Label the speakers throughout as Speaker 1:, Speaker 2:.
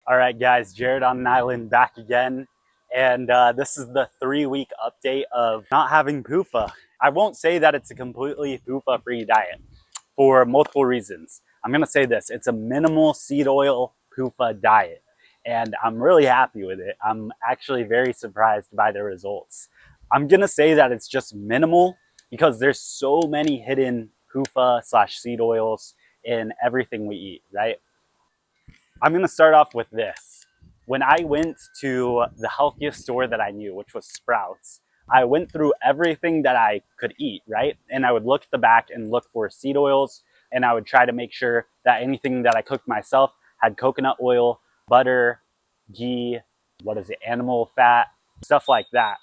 Speaker 1: All right, guys, Jared on an island back again. And this is the 3-week update of not having PUFA. I won't say that it's a completely PUFA-free diet for multiple reasons. I'm going to say this. It's a minimal seed oil PUFA diet. And I'm really happy with it. I'm actually very surprised by the results. I'm going to say that it's just minimal because there's so many hidden PUFA/seed oils in everything we eat, right? I'm going to start off with this. When I went to the healthiest store that I knew, which was Sprouts, I went through everything that I could eat, right? And I would look at the back and look for seed oils, and I would try to make sure that anything that I cooked myself had coconut oil, butter, ghee, animal fat, stuff like that.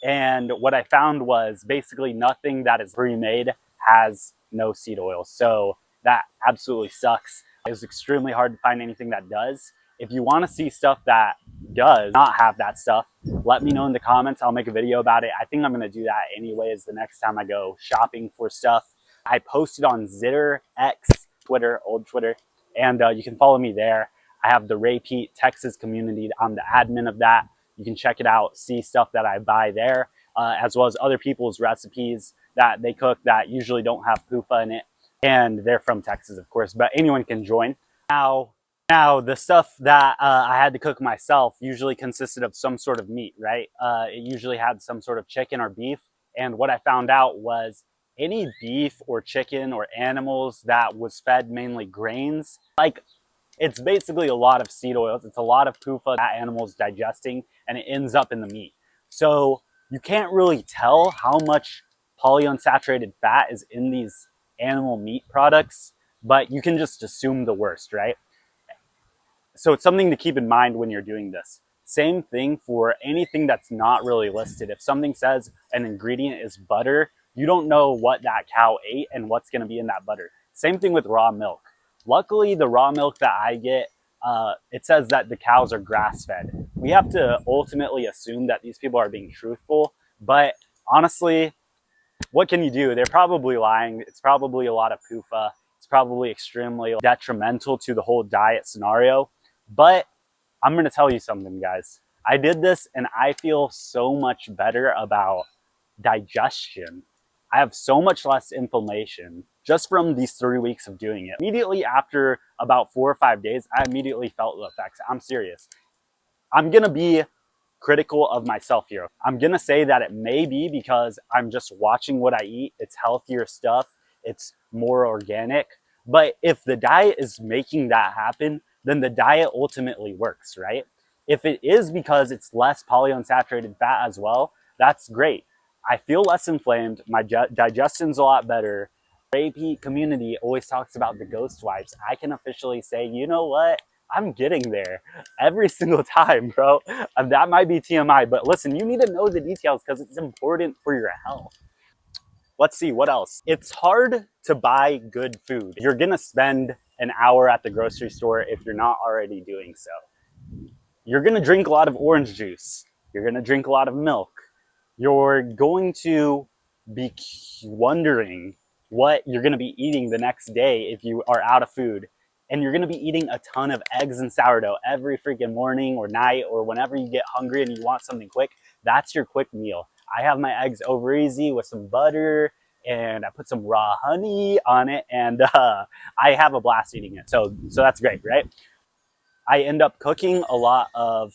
Speaker 1: And what I found was basically nothing that is pre-made has no seed oil. So that absolutely sucks. It was extremely hard to find anything that does. If you want to see stuff that does not have that stuff, let me know in the comments. I'll make a video about it. I think I'm going to do that anyways the next time I go shopping for stuff. I posted on Zitter X, Twitter, old Twitter, and you can follow me there. I have the Ray Pete Texas community. I'm the admin of that. You can check it out, see stuff that I buy there, as well as other people's recipes that they cook that usually don't have PUFA in it. And they're from Texas, of course, but anyone can join. Now the stuff that I had to cook myself usually consisted of some sort of meat, right? It usually had some sort of chicken or beef. And what I found out was any beef or chicken or animals that was fed mainly grains, like it's basically a lot of seed oils. It's a lot of PUFA that animal's digesting, and it ends up in the meat. So you can't really tell how much polyunsaturated fat is in these animal meat products, but you can just assume the worst, right? So it's something to keep in mind when you're doing this. Same thing for anything that's not really listed. If something says an ingredient is butter, you don't know what that cow ate and what's going to be in that butter. Same thing with raw milk. Luckily, the raw milk that I get, it says that the cows are grass-fed. We have to ultimately assume that these people are being truthful, but honestly, what can you do? They're probably lying. It's probably a lot of PUFA. It's probably extremely detrimental to the whole diet scenario. But I'm going to tell you something, guys. I did this and I feel so much better about digestion. I have so much less inflammation just from these 3 weeks of doing it. Immediately after about 4 or 5 days, I immediately felt the effects. I'm serious. I'm going to be critical of myself here. I'm going to say that it may be because I'm just watching what I eat. It's healthier stuff. It's more organic. But if the diet is making that happen, then the diet ultimately works, right? If it is because it's less polyunsaturated fat as well, that's great. I feel less inflamed. My digestion's a lot better. Ray Pete community always talks about the ghost wipes. I can officially say, you know what? I'm getting there every single time, bro. That might be TMI, but listen, you need to know the details because it's important for your health. Let's see, what else? It's hard to buy good food. You're gonna spend an hour at the grocery store if you're not already doing so. You're gonna drink a lot of orange juice. You're gonna drink a lot of milk. You're going to be wondering what you're gonna be eating the next day if you are out of food. And you're gonna be eating a ton of eggs and sourdough every freaking morning or night or whenever you get hungry and you want something quick. That's your quick meal. I have my eggs over easy with some butter and I put some raw honey on it, and I have a blast eating it. So that's great, right? I end up cooking a lot of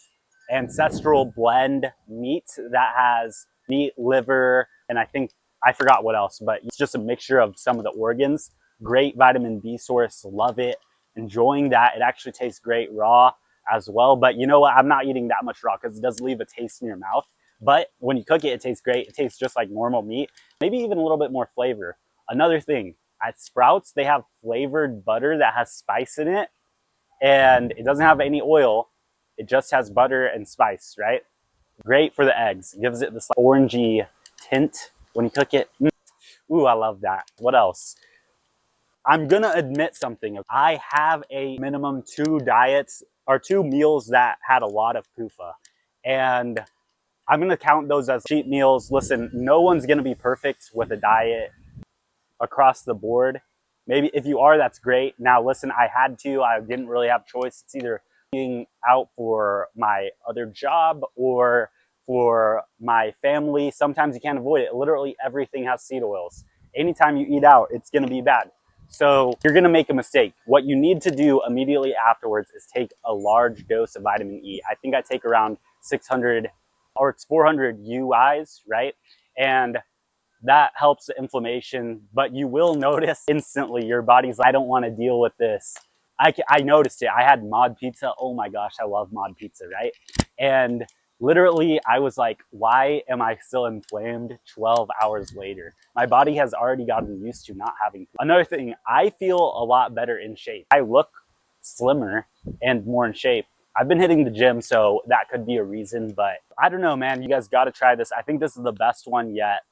Speaker 1: ancestral blend meat that has meat, liver, and I forgot what else, but it's just a mixture of some of the organs. Great vitamin B source, love it. Enjoying that. It actually tastes great raw as well. But you know what? I'm not eating that much raw because it does leave a taste in your mouth. But when you cook it, it tastes great. It tastes just like normal meat, maybe even a little bit more flavor. Another thing, at Sprouts, they have flavored butter that has spice in it, and it doesn't have any oil. It just has butter and spice, right? Great for the eggs. It gives it this like orangey tint when you cook it. Ooh, I love that. What else? I'm gonna admit something. I have a minimum 2 diets or 2 meals that had a lot of PUFA, and I'm gonna count those as cheat meals. Listen, no one's gonna be perfect with a diet across the board. Maybe if you are, that's great. Now listen, I had to. I didn't really have choice. It's either being out for my other job or for my family. Sometimes you can't avoid it. Literally everything has seed oils. Anytime you eat out, it's gonna be bad. So you're gonna make a mistake. What you need to do immediately afterwards is take a large dose of vitamin E. I think I take around 600 or it's 400 UIs, right? And that helps the inflammation, but you will notice instantly your body's like, I don't want to deal with this. I noticed it. I had mod pizza. Oh my gosh, I love mod pizza, right? And literally I was like, why am I still inflamed 12 hours later? My body has already gotten used to not having. Another thing, I feel a lot better in shape. I look slimmer and more in shape. I've been hitting the gym, so that could be a reason, but I don't know, man. You guys got to try this. I think this is the best one yet.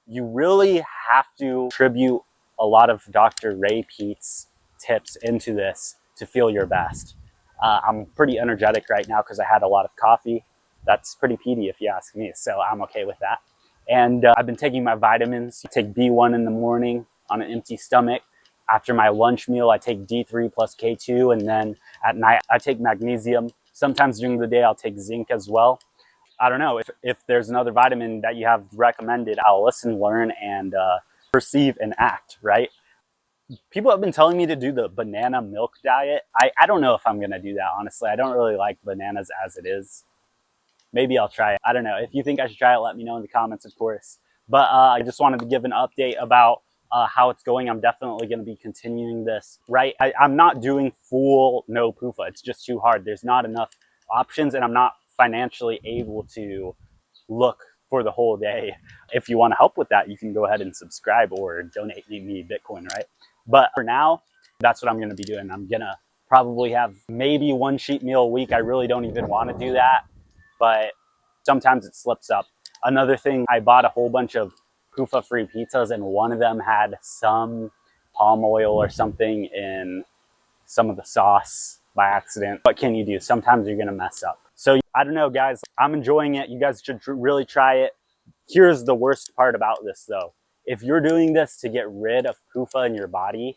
Speaker 1: You really have to attribute a lot of Dr. Ray Peat's tips into this to feel your best. I'm pretty energetic right now because I had a lot of coffee. That's pretty peaty if you ask me, so I'm okay with that. And I've been taking my vitamins. I take B1 in the morning on an empty stomach. After my lunch meal, I take D3 plus K2, and then at night I take magnesium. Sometimes during the day I'll take zinc as well. I don't know, if there's another vitamin that you have recommended, I'll listen, learn, and perceive and act, right? People have been telling me to do the banana milk diet. I don't know if I'm going to do that, honestly. I don't really like bananas as it is. Maybe I'll try it. I don't know. If you think I should try it, let me know in the comments, of course. But I just wanted to give an update about how it's going. I'm definitely going to be continuing this, right? I'm not doing full no PUFA. It's just too hard. There's not enough options, and I'm not financially able to look for the whole day. If you want to help with that, you can go ahead and subscribe or donate me Bitcoin, right? But for now, that's what I'm going to be doing. I'm going to probably have maybe one cheat meal a week. I really don't even want to do that, but sometimes it slips up. Another thing, I bought a whole bunch of PUFA-free pizzas, and one of them had some palm oil or something in some of the sauce by accident. What can you do? Sometimes you're gonna mess up. So I don't know, guys. I'm enjoying it. You guys should really try it. Here's the worst part about this, though. If you're doing this to get rid of PUFA in your body,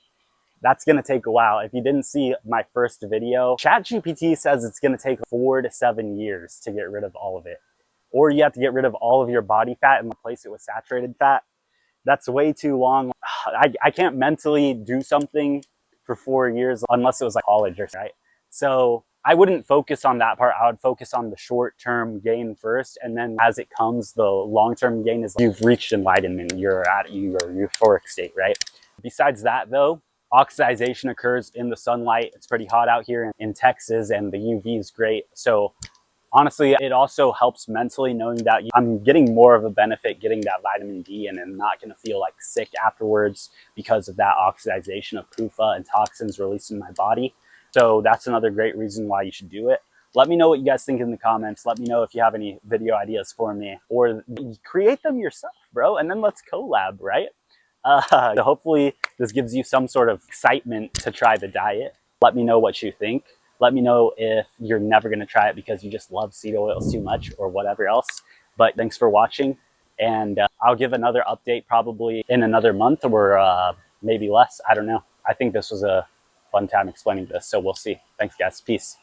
Speaker 1: that's gonna take a while. If you didn't see my first video, ChatGPT says it's gonna take 4 to 7 years to get rid of all of it. Or you have to get rid of all of your body fat and replace it with saturated fat. That's way too long. I can't mentally do something for 4 years unless it was like college or right. So I wouldn't focus on that part. I would focus on the short-term gain first, and then as it comes, the long-term gain is like you've reached enlightenment. You're at your euphoric state, right? Besides that, though, oxidation occurs in the sunlight. It's pretty hot out here in Texas, and the UV is great. So honestly, it also helps mentally knowing that I'm getting more of a benefit getting that vitamin D in and not going to feel like sick afterwards because of that oxidation of PUFA and toxins released in my body. So that's another great reason why you should do it. Let me know what you guys think in the comments. Let me know if you have any video ideas for me, or create them yourself, bro, and then let's collab, right? Hopefully this gives you some sort of excitement to try the diet. Let me know what you think. Let me know if you're never going to try it because you just love seed oils too much or whatever else. But thanks for watching, and I'll give another update probably in another month or maybe less. I don't know. I think this was a fun time explaining this, so we'll see. Thanks, guys. Peace.